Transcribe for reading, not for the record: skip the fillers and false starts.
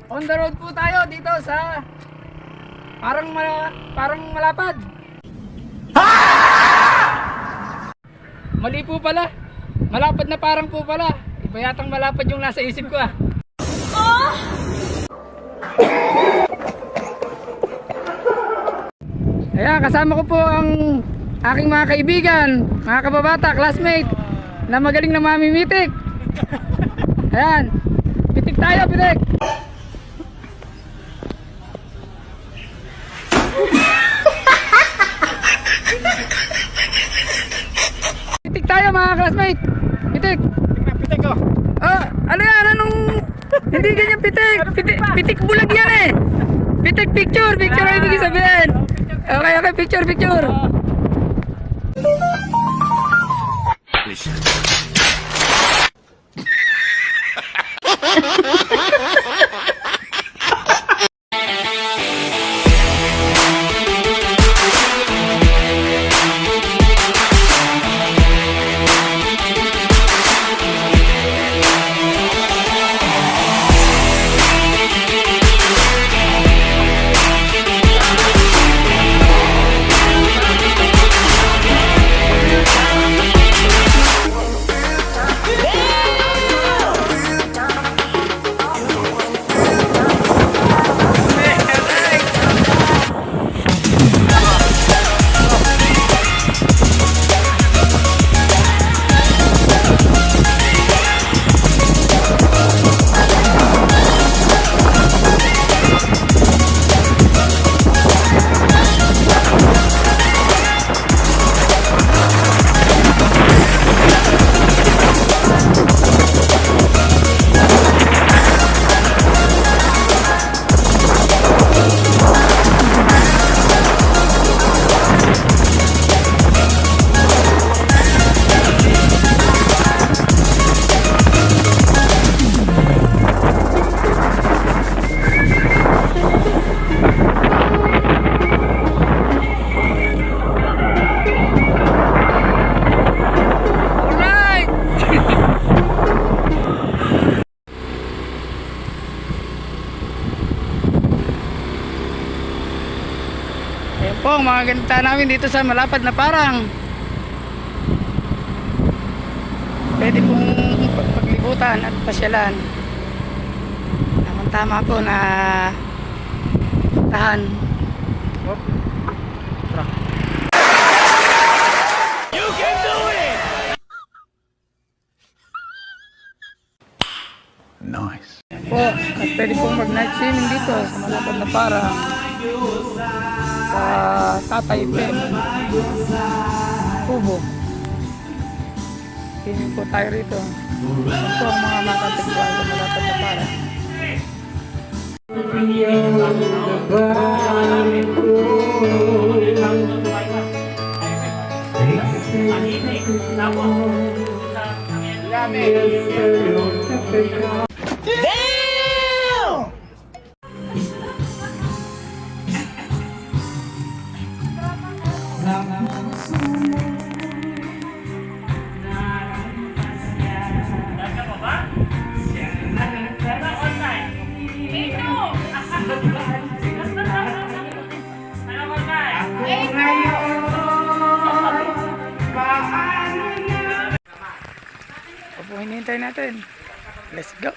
On the road po tayo dito sa parang malapad. Mali po pala. Malapad na parang po pala. Iba yatang malapad yung nasa isip ko ah. Ayan, kasama ko po ang aking mga kaibigan, mga kababata, classmate na magaling na mamimitik. Ayan, pitik tayo, pitik. Pitik tayo mga classmate. Pitik. Pitik ko. Ano yan? Anong hindi ganyan pitik? Pitik bulag yan eh. Pitik picture ang ibig sabihin. Okay, picture. Ayan po ang mga ganita namin dito sa malapad na parang. Pwede pong paglibutan at pasyalan. Tama po na tahan. You can do it! Nice. Ayan po, at pwede pong mag night swimming dito sa malapad na parang. Sa Tatay Pen Kubo. Swimming po tayo rito. Ito po ang mga matatigwan sa malapad na parang. Hinihintay natin. Let's go.